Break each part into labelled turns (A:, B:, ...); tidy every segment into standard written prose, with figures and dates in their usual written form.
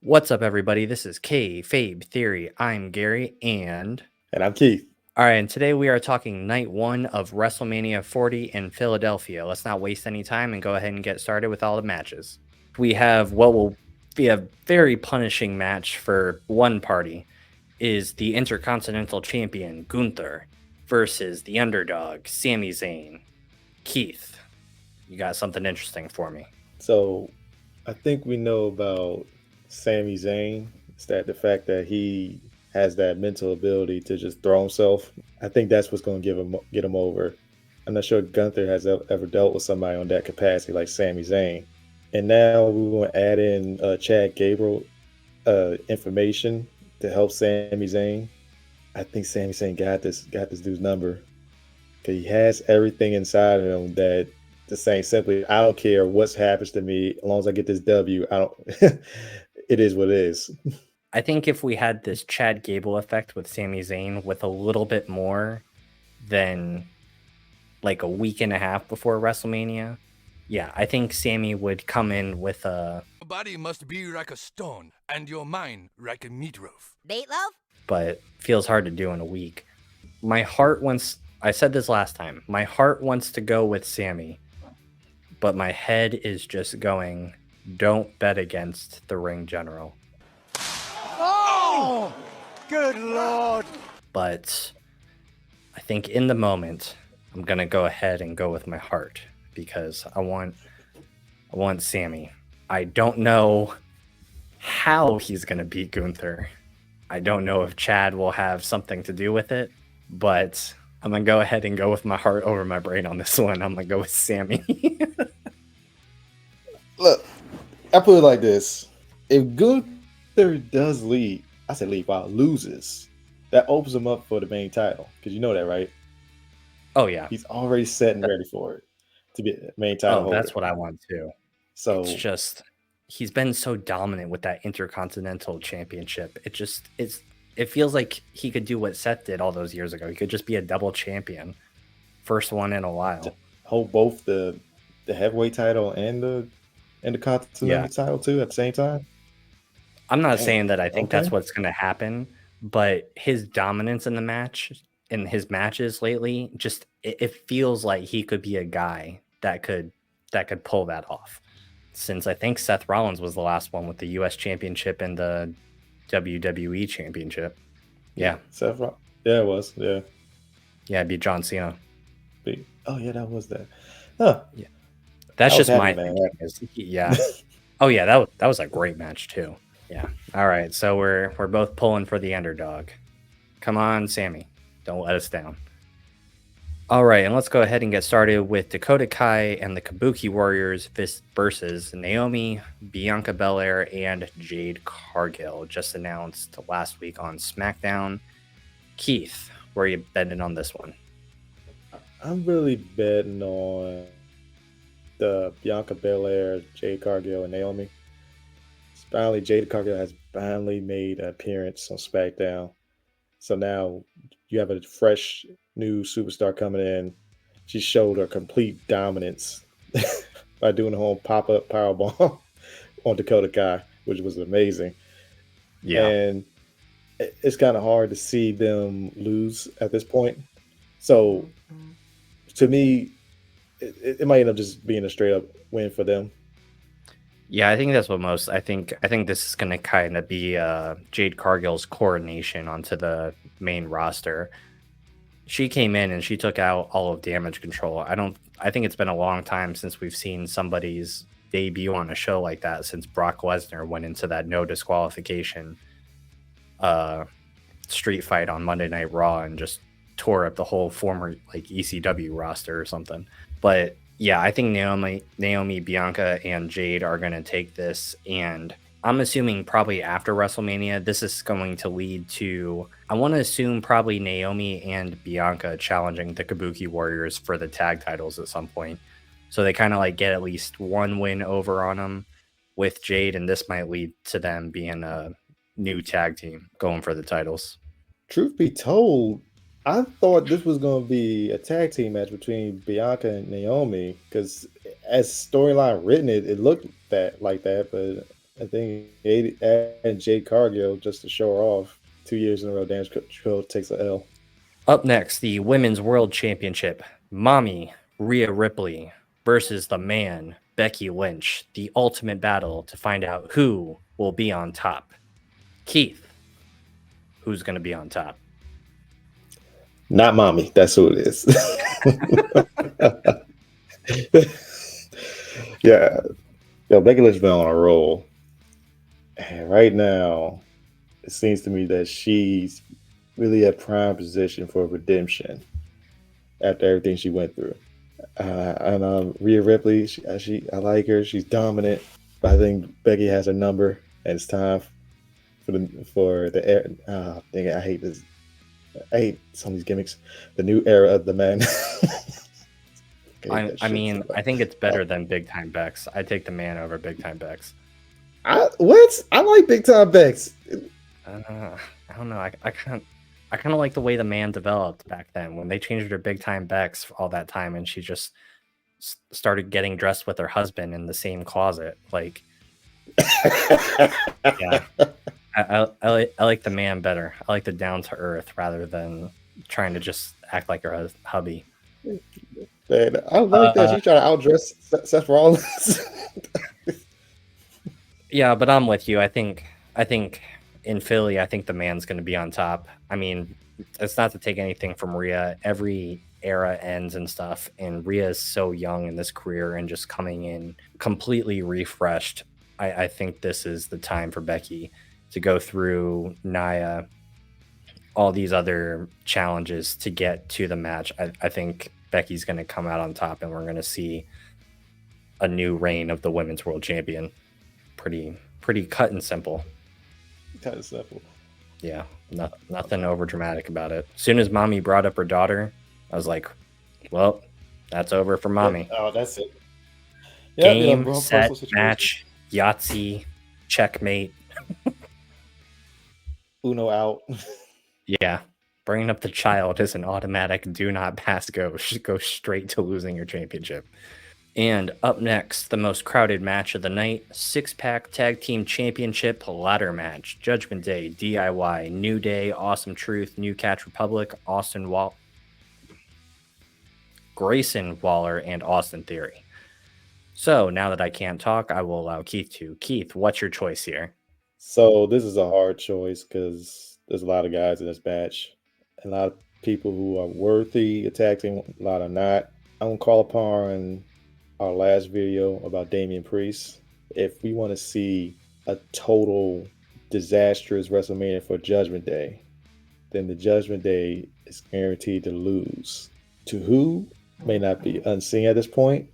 A: What's up, everybody? This is Kayfabe Theory. I'm Gary, and
B: And I'm Keith.
A: all right, and today we are talking night one of WrestleMania 40 in Philadelphia. Let's not waste any time and go ahead and get started with all the matches. We have what will be a very punishing match for one party is the Intercontinental Champion Gunther versus the underdog Sami Zayn. Keith, you got something interesting for me.
B: So I think we know about Sami Zayn. It's that the fact that he has that mental ability to just throw himself. I think that's what's going to get him over. I'm not sure Gunther has ever dealt with somebody on that capacity like Sami Zayn. And now we want to add in Chad Gable information to help Sami Zayn. I think Sami Zayn got this dude's number because he has everything inside of him that the saying simply, I don't care what happens to me as long as I get this W. I don't. It is what it is.
A: I think if we had this Chad Gable effect with Sami Zayn with a little bit more than like a week and a half before WrestleMania, yeah, I think Sami would come in with a
C: Your body must be like a stone, and your mind like a meatloaf.
D: Meatloaf?
A: but feels hard to do in a week. My heart wants, I said this last time, my heart wants to go with Sami, but my head is just going, don't bet against the ring general.
E: Oh, good Lord.
A: But I think in the moment, I'm going to go ahead and go with my heart because I want Sami. I don't know how he's going to beat Gunther. I don't know if Chad will have something to do with it, but I'm going to go ahead and go with my heart over my brain on this one. I'm going to go with Sami.
B: Look, I put it like this. If Gunther does lead, I said lead, wow, loses, that opens him up for the main title. Because you know that, right?
A: Oh, yeah.
B: He's already set and ready for it to be the main title holder.
A: That's what I want too.
B: So
A: it's just, he's been so dominant with that Intercontinental Championship. It feels like he could do what Seth did all those years ago. He could just be a double champion. First one in a while.
B: Hold both the heavyweight title and the Continental title too at the same time.
A: I'm not saying that I think that's what's going to happen, but his dominance in the match, in his matches lately, just it feels like he could be a guy that could pull that off. Since I think Seth Rollins was the last one with the U.S. Championship and the WWE Championship. Yeah.
B: Seth Rollins. Yeah, it was. Yeah.
A: Yeah, it'd be John Cena.
B: Oh, yeah, that was that. Huh.
A: Yeah. That's just my thinking. Yeah. Oh, yeah, that was a great match, too. Yeah. All right. So we're both pulling for the underdog. Come on, Sami. Don't let us down. All right, and let's go ahead and get started with Dakota Kai and the Kabuki Warriors versus Naomi, Bianca Belair, and Jade Cargill, just announced last week on SmackDown. Keith, where are you betting on this one?
B: I'm really betting on the Bianca Belair, Jade Cargill, and Naomi. Finally, Jade Cargill has finally made an appearance on SmackDown. So now you have a fresh new superstar coming in. She showed her complete dominance by doing the whole pop-up powerbomb on Dakota Kai, which was amazing.
A: Yeah.
B: And it's kind of hard to see them lose at this point. So to me, it might end up just being a straight-up win for them.
A: Yeah, I think that's what most. I think this is going to kind of be Jade Cargill's coronation onto the main roster. She came in and she took out all of Damage Control. I think it's been a long time since we've seen somebody's debut on a show like that since Brock Lesnar went into that no disqualification street fight on Monday Night Raw and just tore up the whole former like ECW roster or something. But yeah, I think Naomi, Bianca, and Jade are going to take this, and I'm assuming probably after WrestleMania, this is going to lead to, I want to assume probably Naomi and Bianca challenging the Kabuki Warriors for the tag titles at some point. So they kind of like get at least one win over on them with Jade, and this might lead to them being a new tag team going for the titles.
B: Truth be told, I thought this was going to be a tag team match between Bianca and Naomi because as storyline written, it looked like that, but I think and Jade Cargill just to show her off. 2 years in a row, Damage Control takes a L.
A: Up next, the Women's World Championship. Mami, Rhea Ripley versus the Man, Becky Lynch. The ultimate battle to find out who will be on top. Keith, who's going to be on top?
B: Not Mami. That's who it is. Yeah. Yo, Becky Lynch been on a roll. And right now, it seems to me that she's really a prime position for redemption after everything she went through. And Rhea Ripley, I like her. She's dominant. But I think Becky has her number, and it's time for the air. I hate this. I hate some of these gimmicks. The new era of the man.
A: I think it's better than Big Time Bex. I take the Man over Big Time Bex.
B: What? I like Big Time Bex.
A: I don't know. I kind of like the way the Man developed back then when they changed her Big Time Bex all that time, and she just started getting dressed with her husband in the same closet. Like, yeah, I like the Man better. I like the down to earth rather than trying to just act like her hubby.
B: Man, I like that she's trying to outdress Seth Rollins.
A: Yeah, but I'm with you. I think in Philly, I think the Man's going to be on top. I mean, it's not to take anything from Rhea. Every era ends and stuff, and Rhea is so young in this career and just coming in completely refreshed. I think this is the time for Becky to go through Nia, all these other challenges to get to the match. I think Becky's going to come out on top, and we're going to see a new reign of the Women's World Champion. Pretty cut and simple.
B: Cut and simple.
A: Yeah, nothing over dramatic about it. As soon as Mami brought up her daughter, I was like, well, that's over for Mami.
B: Yeah. Oh, that's it.
A: Game, set, match, Yahtzee, checkmate.
B: Uno out.
A: Yeah, bringing up the child is an automatic do not pass go. Go straight to losing your championship. And up next, the most crowded match of the night, 6-pack Tag Team Championship ladder match. Judgment Day, DIY, New Day, Awesome Truth, New Catch Republic, Grayson Waller, and Austin Theory. So now that I can't talk, I will allow Keith to. Keith, what's your choice here?
B: So this is a hard choice because there's a lot of guys in this match. A lot of people who are worthy of tag team, a lot are not. I'm going to call upon our last video about Damian Priest. If we want to see a total disastrous WrestleMania for Judgment Day, then the Judgment Day is guaranteed to lose. To who may not be unseen at this point.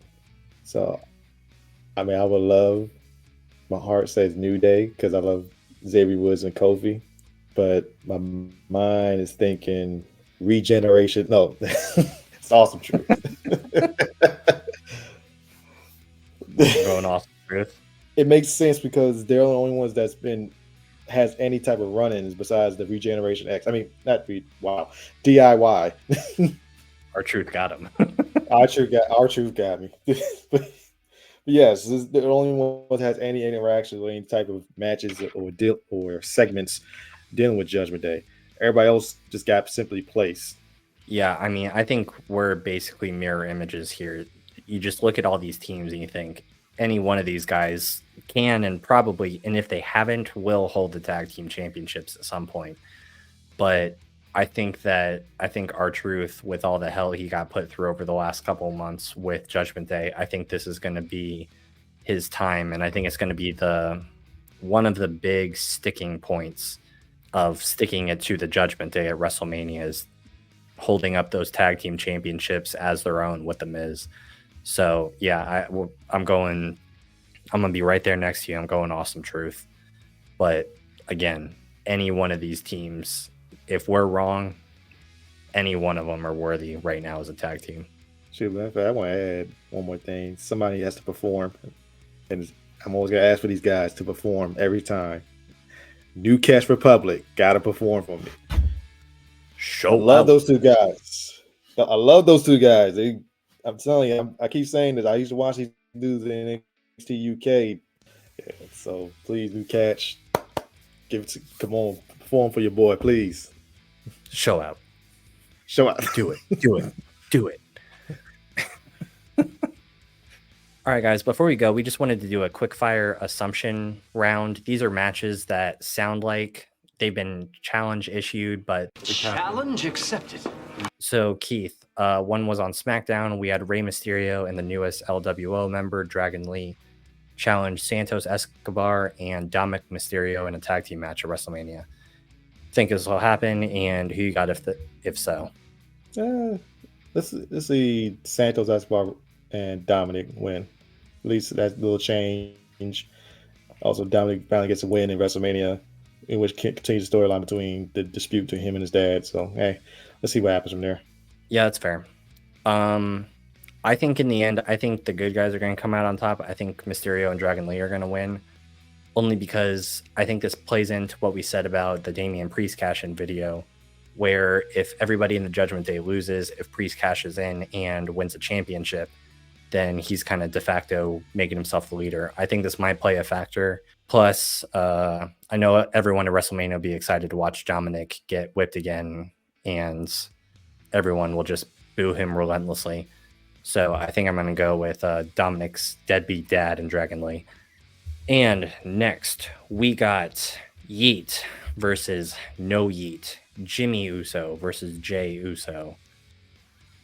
B: So, I mean, I would love, my heart says New Day because I love Xavier Woods and Kofi, but my mind is thinking Regeneration. No, it's Awesome Truth.
A: Going Awesome Truth.
B: It makes sense because they're the only ones that's has any type of run-ins besides the Regeneration X. I mean, not DIY.
A: R-Truth got him.
B: R-Truth got me. But yes, this is the only one that has any interaction with any type of matches or segments dealing with Judgment Day. Everybody else just got simply placed.
A: Yeah, I mean, I think we're basically mirror images here. You just look at all these teams and you think any one of these guys can and probably, and if they haven't, will hold the tag team championships at some point. But I think R-Truth, with all the hell he got put through over the last couple of months with Judgment Day, I think this is going to be his time, and I think it's going to be one of the big sticking points of sticking it to the Judgment Day at WrestleMania is holding up those tag team championships as their own with the Miz. So yeah, I'm going to be right there next to you. I'm going Awesome Truth. But again, any one of these teams, if we're wrong, any one of them are worthy right now as a tag team.
B: Shoot, I want to add one more thing. Somebody has to perform, and I'm always going to ask for these guys to perform every time. New Catch Republic got to perform for me. I love those two guys. I love those two guys. I'm telling you, I keep saying this. I used to watch these dudes in NXT UK. So please, new catch. Come on, perform for your boy, please.
A: Show out.
B: Show out.
A: Do it. Do it. Do it. All right, guys, before we go, we just wanted to do a quick fire assumption round. These are matches that sound like they've been challenge issued, but
E: Challenge accepted.
A: so Keith, one was on SmackDown. We had Rey Mysterio and the newest LWO member, Dragon Lee, challenge Santos Escobar and Dominik Mysterio in a tag team match at WrestleMania. Think this will happen, and who you got if so?
B: Let's see Santos Escobar and Dominik win. At least that's a little change. Also, Dominik finally gets a win in WrestleMania, in which continues the storyline between the dispute between him and his dad. So, hey, let's see what happens from there.
A: Yeah, that's fair. I think in the end, I think the good guys are going to come out on top. I think Mysterio and Dragon Lee are going to win, only because I think this plays into what we said about the Damian Priest cash-in video, where if everybody in the Judgment Day loses, if Priest cashes in and wins a championship, then he's kind of de facto making himself the leader. I think this might play a factor. Plus, I know everyone at WrestleMania will be excited to watch Dominik get whipped again, and everyone will just boo him relentlessly. So I think I'm going to go with Dominik's deadbeat dad and Dragon Lee. And next, we got Yeet versus No Yeet. Jimmy Uso versus Jay Uso.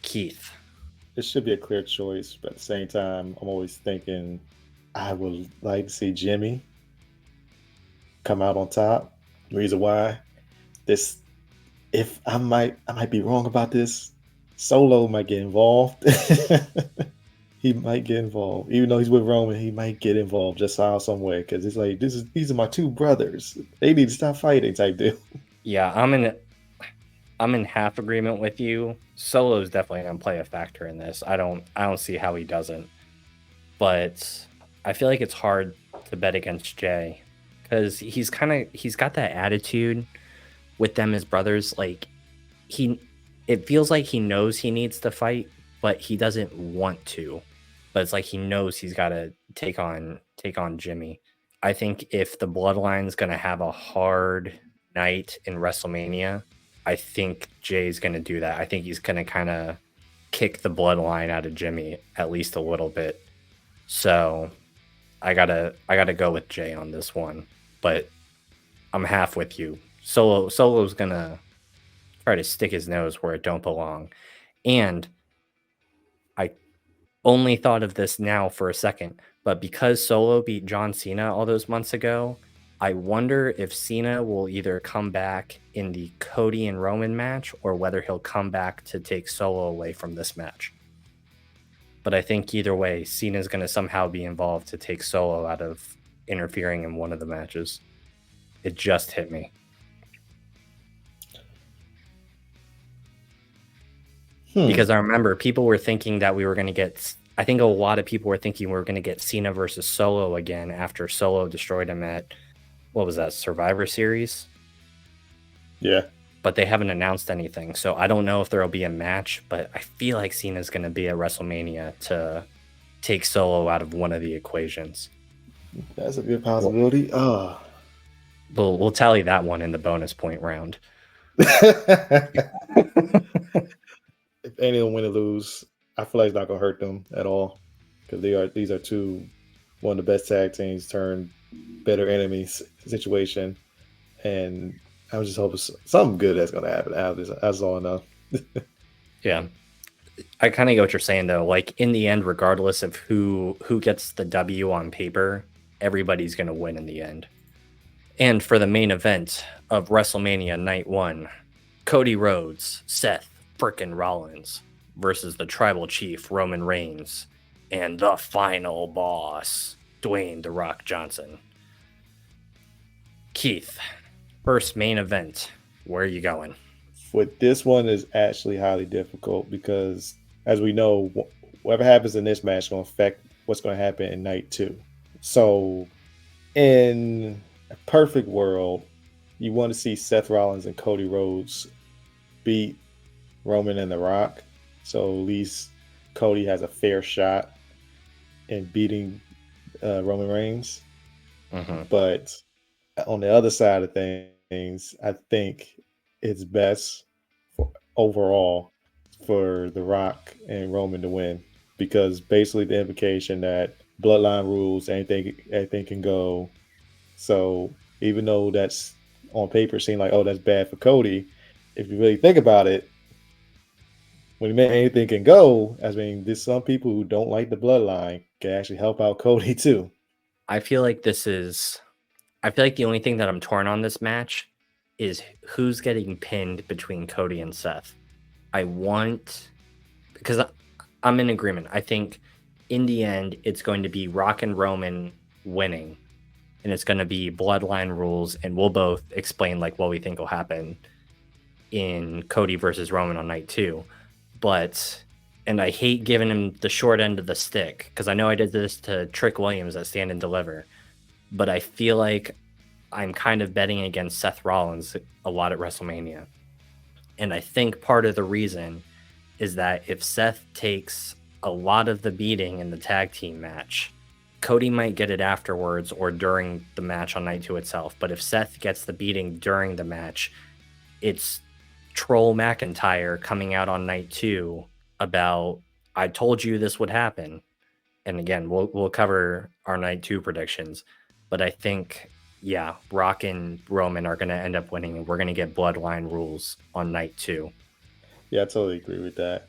A: Keith.
B: It should be a clear choice, but at the same time, I'm always thinking I would like to see Jimmy come out on top. The reason why, if I might be wrong about this, Solo might get involved. He might get involved, even though he's with Roman. He might get involved just somehow, some way, because it's like these are my two brothers. They need to stop fighting, type deal.
A: Yeah, I'm in half agreement with you. Solo's definitely gonna play a factor in this. I don't see how he doesn't. But I feel like it's hard to bet against Jay, because he's got that attitude with them as brothers. Like it feels like he knows he needs to fight, but he doesn't want to. But it's like he knows he's got to take on Jimmy. I think if the Bloodline's gonna have a hard night in WrestleMania, I think Jay's going to do that. I think he's going to kind of kick the Bloodline out of Jimmy at least a little bit. So I gotta go with Jay on this one, but I'm half with you. Solo's going to try to stick his nose where it don't belong. And I only thought of this now for a second, but because Solo beat John Cena all those months ago, I wonder if Cena will either come back in the Cody and Roman match or whether he'll come back to take Solo away from this match. But I think either way, Cena's going to somehow be involved to take Solo out of interfering in one of the matches. It just hit me. Because I remember people were thinking that we were going to get... I think a lot of people were thinking we were going to get Cena versus Solo again after Solo destroyed him at... What was that, Survivor Series?
B: Yeah.
A: But they haven't announced anything, so I don't know if there'll be a match, but I feel like Cena's going to be at WrestleMania to take Solo out of one of the equations.
B: That's a good possibility.
A: We'll tally that one in the bonus point round.
B: If anyone win or lose, I feel like it's not going to hurt them at all, because these are one of the best tag teams turned better enemies situation, and I was just hoping something good that's going to happen out of this. That's all I know.
A: Yeah, I kind of get what you're saying though. Like in the end, regardless of who gets the W on paper, everybody's going to win in the end. And for the main event of WrestleMania Night One, Cody Rhodes, Seth frickin' Rollins versus the Tribal Chief Roman Reigns and the final boss Dwayne "The Rock" Johnson. Keith, first main event, where are you going?
B: With this one is actually highly difficult because, as we know, whatever happens in this match is going to affect what's going to happen in night two. So, in a perfect world, you want to see Seth Rollins and Cody Rhodes beat Roman and The Rock. So at least Cody has a fair shot in beating Roman Reigns.
A: Mm-hmm.
B: But on the other side of things, I think it's best for overall for The Rock and Roman to win, because basically the implication that bloodline rules, anything can go. So even though that's on paper seem like, oh, that's bad for Cody, if you really think about it, when anything can go, I mean, there's some people who don't like the bloodline can actually help out Cody too.
A: I feel like the only thing that I'm torn on this match is who's getting pinned between Cody and Seth. Because I'm in agreement. I think in the end, it's going to be Rock and Roman winning, and it's going to be bloodline rules, and we'll both explain like what we think will happen in Cody versus Roman on night 2. And I hate giving him the short end of the stick, because I know I did this to Trick Williams at Stand and Deliver, but I feel like I'm kind of betting against Seth Rollins a lot at WrestleMania. And I think part of the reason is that if Seth takes a lot of the beating in the tag team match, Cody might get it afterwards or during the match on night 2 itself. But if Seth gets the beating during the match, it's Troll McIntyre coming out on night 2 about, I told you this would happen. And again, we'll cover our night 2 predictions. But I think, yeah, Rock and Roman are going to end up winning, and we're going to get bloodline rules on night 2.
B: Yeah, I totally agree with that.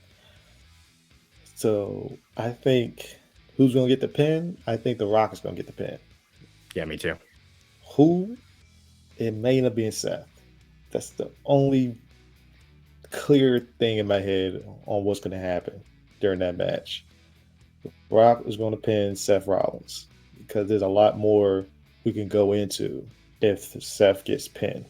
B: So I think who's going to get the pin? I think The Rock is going to get the pin.
A: Yeah, me too.
B: Who? It may end up being Seth. That's the only clear thing in my head on what's going to happen during that match. Rock is going to pin Seth Rollins, because there's a lot more we can go into if Seth gets pinned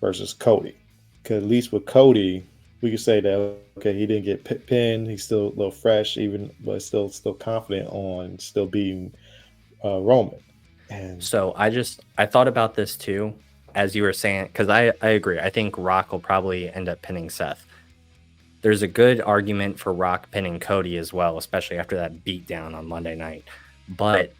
B: versus Cody. Because at least with Cody, we can say that, okay, he didn't get pinned. He's still a little fresh, but still confident on still beating Roman. And
A: so I thought about this too, as you were saying, because I agree. I think Rock will probably end up pinning Seth. There's a good argument for Rock pinning Cody as well, especially after that beatdown on Monday night. But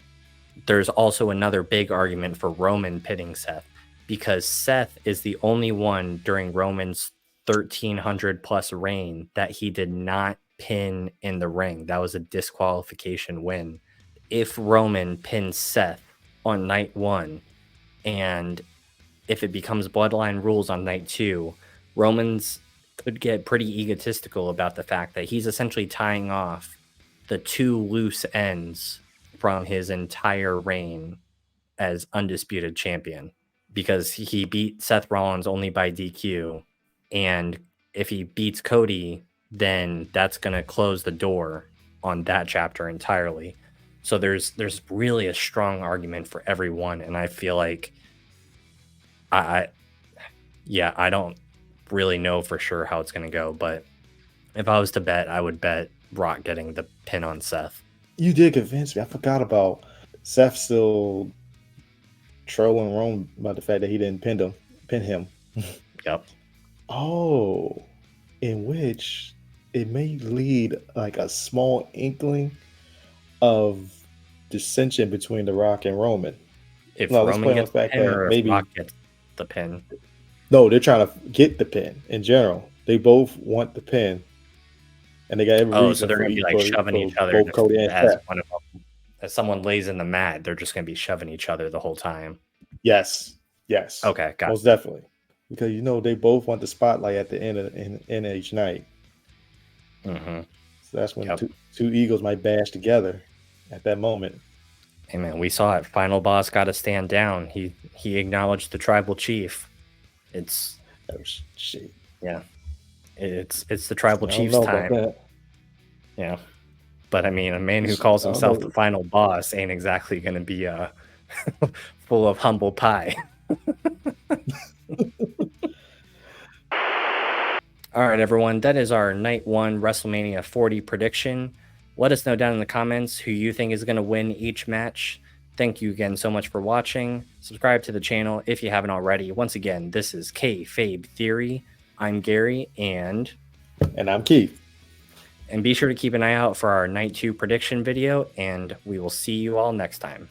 A: there's also another big argument for Roman pinning Seth, because Seth is the only one during Roman's 1,300 plus reign that he did not pin in the ring. That was a disqualification win. If Roman pins Seth on night 1, and if it becomes bloodline rules on night 2, Roman's could get pretty egotistical about the fact that he's essentially tying off the 2 loose ends from his entire reign as undisputed champion, because he beat Seth Rollins only by DQ, and if he beats Cody, then that's going to close the door on that chapter entirely. So there's really a strong argument for everyone, and I feel like I don't really know for sure how it's going to go, but if I was to bet, I would bet Rock getting the pin on Seth.
B: You did convince me. I forgot about Seth still trolling Roman about the fact that he didn't pin him.
A: Yep.
B: Oh, in which it may lead like a small inkling of dissension between The Rock and Roman.
A: If
B: No,
A: Roman gets the pin, or if Rock gets the pin.
B: No, they're trying to get the pin in general. They both want the pin, and they got every reason.
A: So they're going to be like shoving each other. Both Cody and Seth. As someone lays in the mat, they're just going to be shoving each other the whole time.
B: Yes.
A: Okay, got
B: most definitely, because they both want the spotlight at the end of each night.
A: Mm-hmm.
B: So that's when two egos might bash together at that moment.
A: Hey man, we saw it. Final boss got to stand down. He acknowledged the tribal chief.
B: Shit.
A: Yeah, it's the tribal chief's time. Yeah, but I mean, a man who calls himself the final boss ain't exactly going to be full of humble pie. All right, everyone, that is our night 1 WrestleMania 40 prediction. Let us know down in the comments who you think is going to win each match. Thank you again so much for watching. Subscribe to the channel if you haven't already. Once again, this is Kayfabe Theory. I'm Gary, and
B: I'm Keith.
A: And be sure to keep an eye out for our night 2 prediction video, and we will see you all next time.